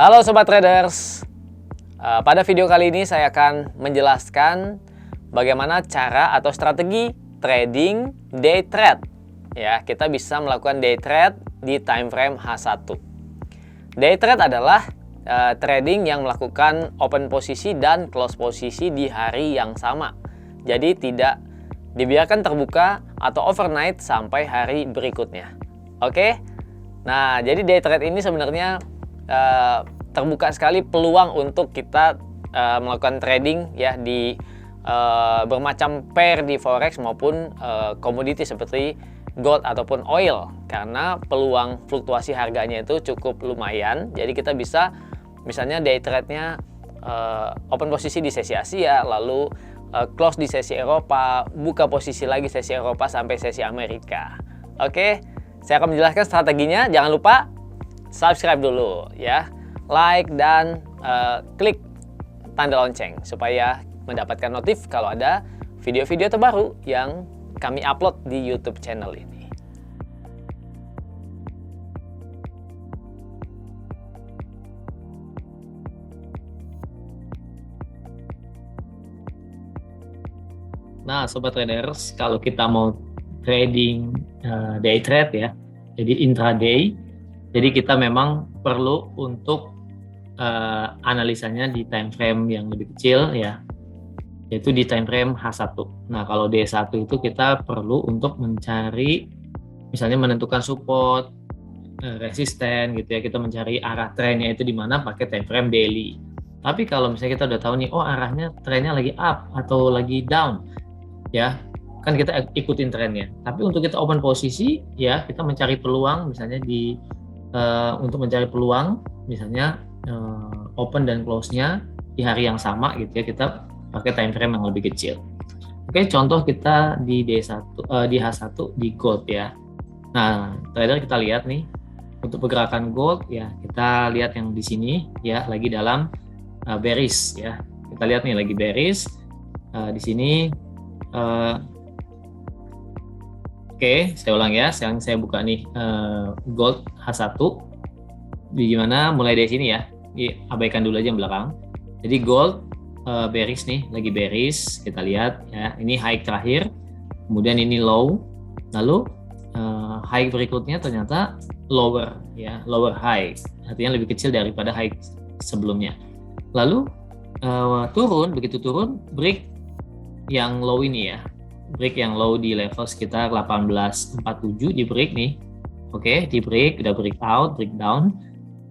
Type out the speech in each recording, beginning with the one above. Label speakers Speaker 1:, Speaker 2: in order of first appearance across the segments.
Speaker 1: Halo Sobat Traders, pada video kali ini saya akan menjelaskan bagaimana cara atau strategi trading day trade. Ya, kita bisa melakukan day trade di time frame H1. Day trade adalah trading yang melakukan open posisi dan close posisi di hari yang sama. Jadi tidak dibiarkan terbuka atau overnight sampai hari berikutnya. Oke? Nah, jadi day trade ini sebenarnya terbuka sekali peluang untuk kita melakukan trading ya di bermacam pair di forex maupun komoditi seperti gold ataupun oil, karena peluang fluktuasi harganya itu cukup lumayan. Jadi kita bisa misalnya day trade-nya open posisi di sesi Asia, lalu close di sesi Eropa, buka posisi lagi sesi Eropa sampai sesi Amerika. Oke, saya akan menjelaskan strateginya. Jangan lupa subscribe dulu ya, like dan klik tanda lonceng supaya mendapatkan notif kalau ada video-video terbaru yang kami upload di YouTube channel ini.
Speaker 2: Nah, Sobat Traders, kalau kita mau trading day trade ya, jadi intraday, jadi kita memang perlu untuk analisanya di time frame yang lebih kecil ya, yaitu di time frame H1. Nah, kalau D1 itu kita perlu untuk mencari, misalnya menentukan support, resisten gitu ya, kita mencari arah trennya itu di mana pakai time frame daily. Tapi kalau misalnya kita udah tahu nih, oh arahnya trennya lagi up atau lagi down, ya kan kita ikutin trennya. Tapi untuk kita open posisi ya, kita mencari peluang misalnya untuk mencari peluang misalnya open dan close-nya di hari yang sama gitu ya, kita pakai time frame yang lebih kecil. Oke, contoh kita di di H1 di gold ya. Nah, trader kita lihat nih untuk pergerakan gold ya, kita lihat yang di sini ya lagi dalam bearish ya. Kita lihat nih lagi bearish di sini. Oke, saya ulang ya. Sekarang saya buka nih gold H1. Gimana? Mulai dari sini ya. Abaikan dulu aja yang belakang. Jadi gold bearish nih, lagi bearish. Kita lihat ya. Ini high terakhir. Kemudian ini low. Lalu high berikutnya ternyata lower ya, lower high. Artinya lebih kecil daripada high sebelumnya. Lalu turun, begitu turun break yang low ini ya. Break yang low di level sekitar 1847 di break nih. Oke, di break, udah breakout, breakdown.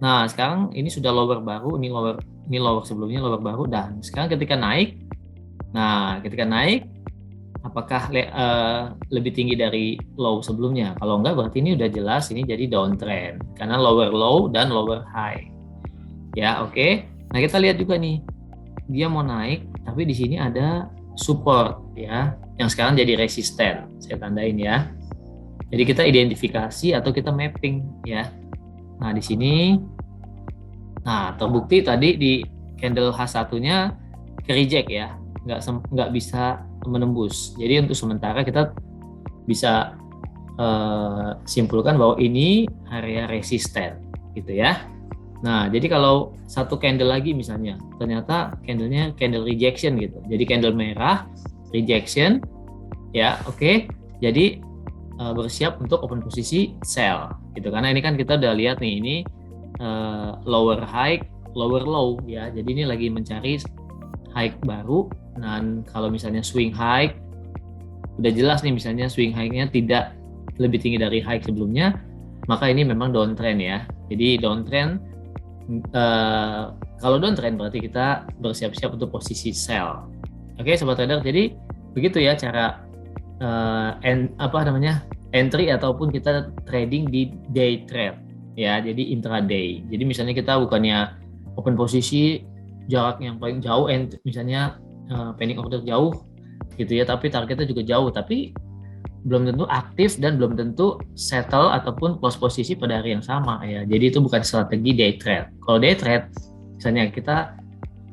Speaker 2: Nah, sekarang ini sudah lower baru, ini lower sebelumnya, lower baru, dan sekarang ketika naik. Nah, ketika naik apakah lebih tinggi dari low sebelumnya? Kalau enggak berarti ini udah jelas ini jadi downtrend karena lower low dan lower high. Ya, oke. Nah, kita lihat juga nih. Dia mau naik, tapi di sini ada support ya, yang sekarang jadi resisten. Saya tandain ya. Jadi kita identifikasi atau kita mapping ya. Nah, di sini terbukti tadi di candle H1-nya ke reject ya. Nggak bisa menembus. Jadi untuk sementara kita bisa simpulkan bahwa ini area resisten gitu ya. Nah, jadi kalau satu candle lagi misalnya, ternyata candlenya candle rejection gitu. Jadi candle merah, rejection, ya oke. Jadi bersiap untuk open posisi sell gitu. Karena ini kan kita udah lihat nih, ini lower high, lower low ya. Jadi ini lagi mencari high baru. Dan kalau misalnya swing high, udah jelas nih misalnya swing high-nya tidak lebih tinggi dari high sebelumnya, maka ini memang downtrend ya. Jadi downtrend. Kalau downtrend berarti kita bersiap-siap untuk posisi sell. Oke, Sobat Trader. Jadi begitu ya cara entry ataupun kita trading di day trade ya. Jadi intraday. Jadi misalnya kita bukannya open posisi jarak yang paling jauh, misalnya pending order jauh gitu ya, tapi targetnya juga jauh, tapi belum tentu aktif dan belum tentu settle ataupun close posisi pada hari yang sama ya. Jadi itu bukan strategi day trade. Kalau day trade misalnya kita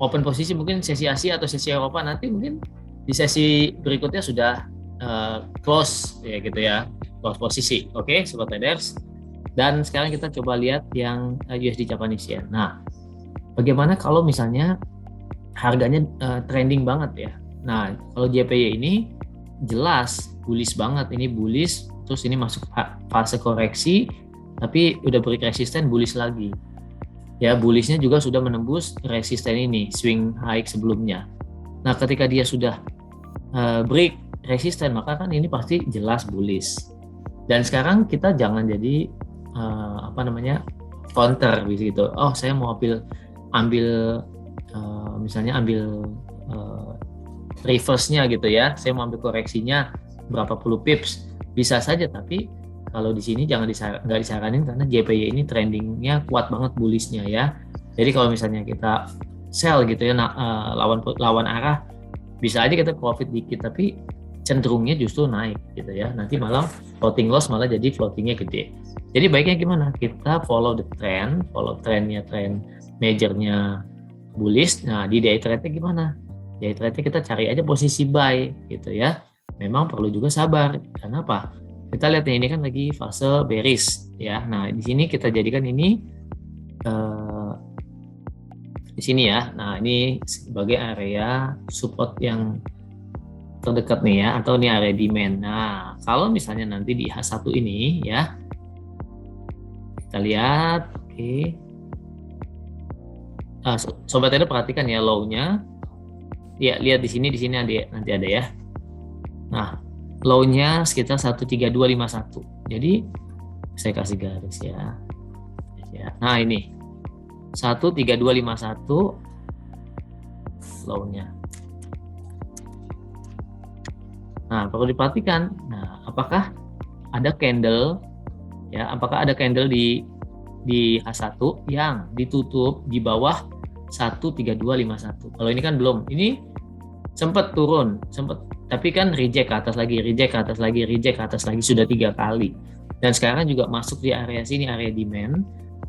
Speaker 2: open posisi mungkin sesi Asia atau sesi Eropa, nanti mungkin di sesi berikutnya sudah close ya gitu ya, close posisi. Oke, Sobat Traders. Dan sekarang kita coba lihat yang USD Japanese Yen. Nah, bagaimana kalau misalnya harganya trending banget ya. Nah, kalau JPY ini jelas bullish banget, ini bullish, terus ini masuk fase koreksi, tapi udah break resisten, bullish lagi. Ya, bullishnya juga sudah menembus resisten ini, swing high sebelumnya. Nah, ketika dia sudah break resisten, maka kan ini pasti jelas bullish. Dan sekarang kita jangan jadi counter gitu. Oh, saya mau ambil misalnya ambil reverse-nya gitu ya, saya mau ambil koreksinya berapa puluh pips, bisa saja, tapi kalau di sini nggak disaranin karena JPY ini trendingnya kuat banget bullish-nya ya. Jadi kalau misalnya kita sell gitu ya, lawan arah, bisa aja kita profit dikit, tapi cenderungnya justru naik gitu ya. Nanti malah floating loss malah jadi floatingnya gede. Jadi baiknya gimana? Kita follow the trend, trend majornya bullish. Nah, di day trade-nya gimana? Day trade-nya kita cari aja posisi buy gitu ya. Memang perlu juga sabar. Karena apa? Kita lihat ini kan lagi fase bearish ya. Nah, di sini kita jadikan ini di sini ya. Nah, ini sebagai area support yang terdekat nih ya, atau ini area demand. Nah, kalau misalnya nanti di H1 ini ya, kita lihat, oke. Sobat trader perhatikan ya low-nya. Ya, lihat di sini nanti ada ya. Nah, low-nya sekitar 13251. Jadi saya kasih garis ya. Nah, ini 13251 low-nya. Nah, perlu diperhatikan. Nah, apakah ada candle ya? Apakah ada candle di H1 yang ditutup di bawah 13251? Kalau ini kan belum. Ini sempat turun, tapi kan reject ke atas lagi, reject ke atas lagi sudah 3 kali. Dan sekarang juga masuk di area sini, area demand.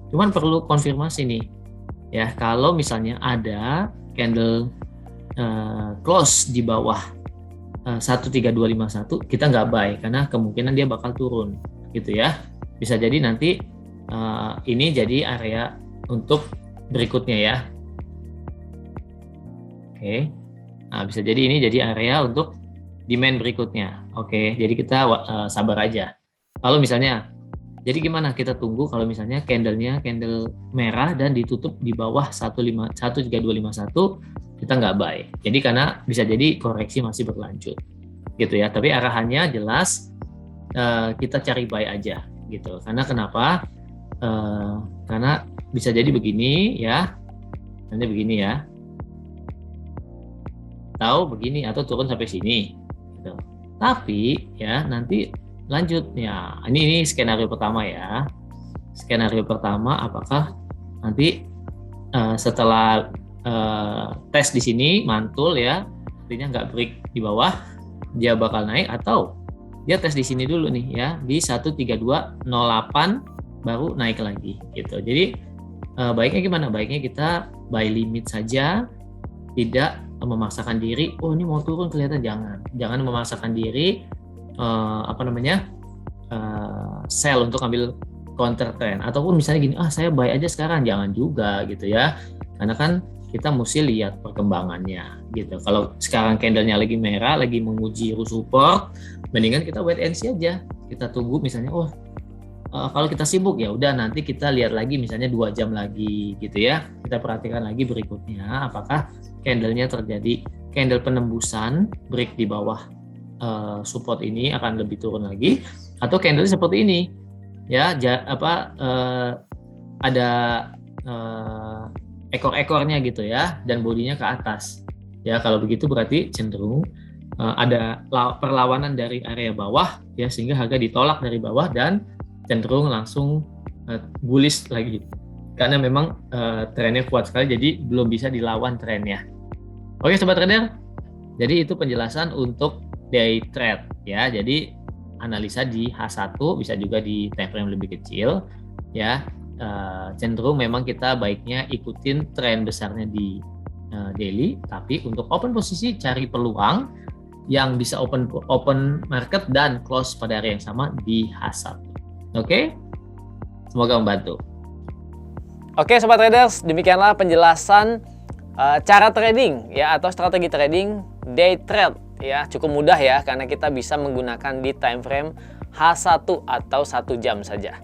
Speaker 2: Cuman perlu konfirmasi nih. Ya, kalau misalnya ada candle close di bawah 13251, kita nggak buy karena kemungkinan dia bakal turun gitu ya. Bisa jadi nanti ini jadi area untuk berikutnya ya. Oke. Nah, bisa jadi ini jadi area untuk demand berikutnya. Oke, jadi kita sabar aja. Kalau misalnya, jadi gimana? Kita tunggu kalau misalnya candle merah dan ditutup di bawah 13251, kita nggak buy. Jadi karena bisa jadi koreksi masih berlanjut gitu ya. Tapi arahannya jelas kita cari buy aja gitu. Karena kenapa? Karena bisa jadi begini ya, nanti begini ya, tahu begini atau turun sampai sini gitu. Tapi ya nanti lanjut ya, ini skenario pertama ya. Skenario pertama, apakah nanti setelah tes di sini mantul ya, artinya nggak break di bawah, dia bakal naik, atau dia tes di sini dulu nih ya, di 13208 baru naik lagi gitu. Jadi baiknya gimana? Baiknya kita buy limit saja, tidak memaksakan diri. Oh, ini mau turun kelihatan, jangan memaksakan diri sell untuk ambil counter trend, ataupun misalnya gini, saya buy aja sekarang, jangan juga gitu ya, karena kan kita mesti lihat perkembangannya gitu. Kalau sekarang candlenya lagi merah, lagi menguji support, mendingan kita wait and see aja, kita tunggu misalnya. Kalau kita sibuk ya udah, nanti kita lihat lagi misalnya 2 jam lagi gitu ya, kita perhatikan lagi berikutnya apakah candlenya terjadi candle penembusan break di bawah support ini akan lebih turun lagi, atau candle seperti ini ya, ada ekor-ekornya gitu ya, dan bodinya ke atas ya. Kalau begitu berarti cenderung ada perlawanan dari area bawah ya, sehingga harga ditolak dari bawah dan cenderung langsung bullish lagi, karena memang trennya kuat sekali, jadi belum bisa dilawan trennya. Oke sobat trader, jadi itu penjelasan untuk day trade ya. Jadi analisa di H1, bisa juga di time frame lebih kecil ya. Cenderung memang kita baiknya ikutin tren besarnya di daily, tapi untuk open posisi cari peluang yang bisa open market dan close pada area yang sama di H1. Oke? Semoga membantu.
Speaker 1: Oke Sobat Traders, demikianlah penjelasan cara trading ya atau strategi trading day trade ya. Cukup mudah ya karena kita bisa menggunakan di time frame H1 atau 1 jam saja.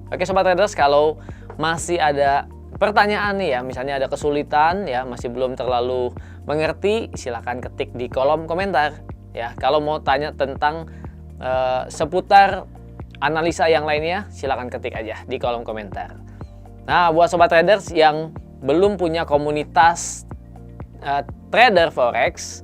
Speaker 1: Oke Sobat Traders, kalau masih ada pertanyaan nih ya, misalnya ada kesulitan ya, masih belum terlalu mengerti, silahkan ketik di kolom komentar ya. Kalau mau tanya tentang seputar analisa yang lainnya, silahkan ketik aja di kolom komentar. Nah, buat Sobat Traders yang belum punya komunitas trader forex,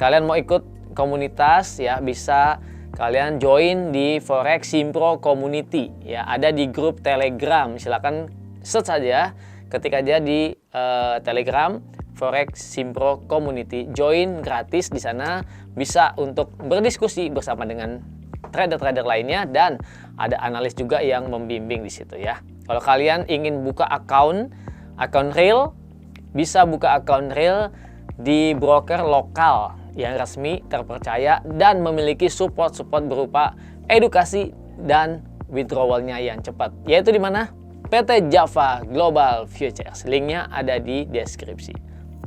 Speaker 1: kalian mau ikut komunitas ya, bisa kalian join di Forex Simpro Community ya, ada di grup Telegram. Silakan search saja, ketik aja di Telegram Forex Simpro Community, join gratis di sana, bisa untuk berdiskusi bersama dengan trader-trader lainnya dan ada analis juga yang membimbing di situ ya. Kalau kalian ingin buka akun real, bisa buka akun real di broker lokal yang resmi, terpercaya, dan memiliki support berupa edukasi dan withdrawalnya yang cepat, yaitu di mana? PT Java Global Futures. Linknya ada di deskripsi.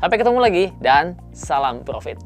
Speaker 1: Sampai ketemu lagi dan salam profit.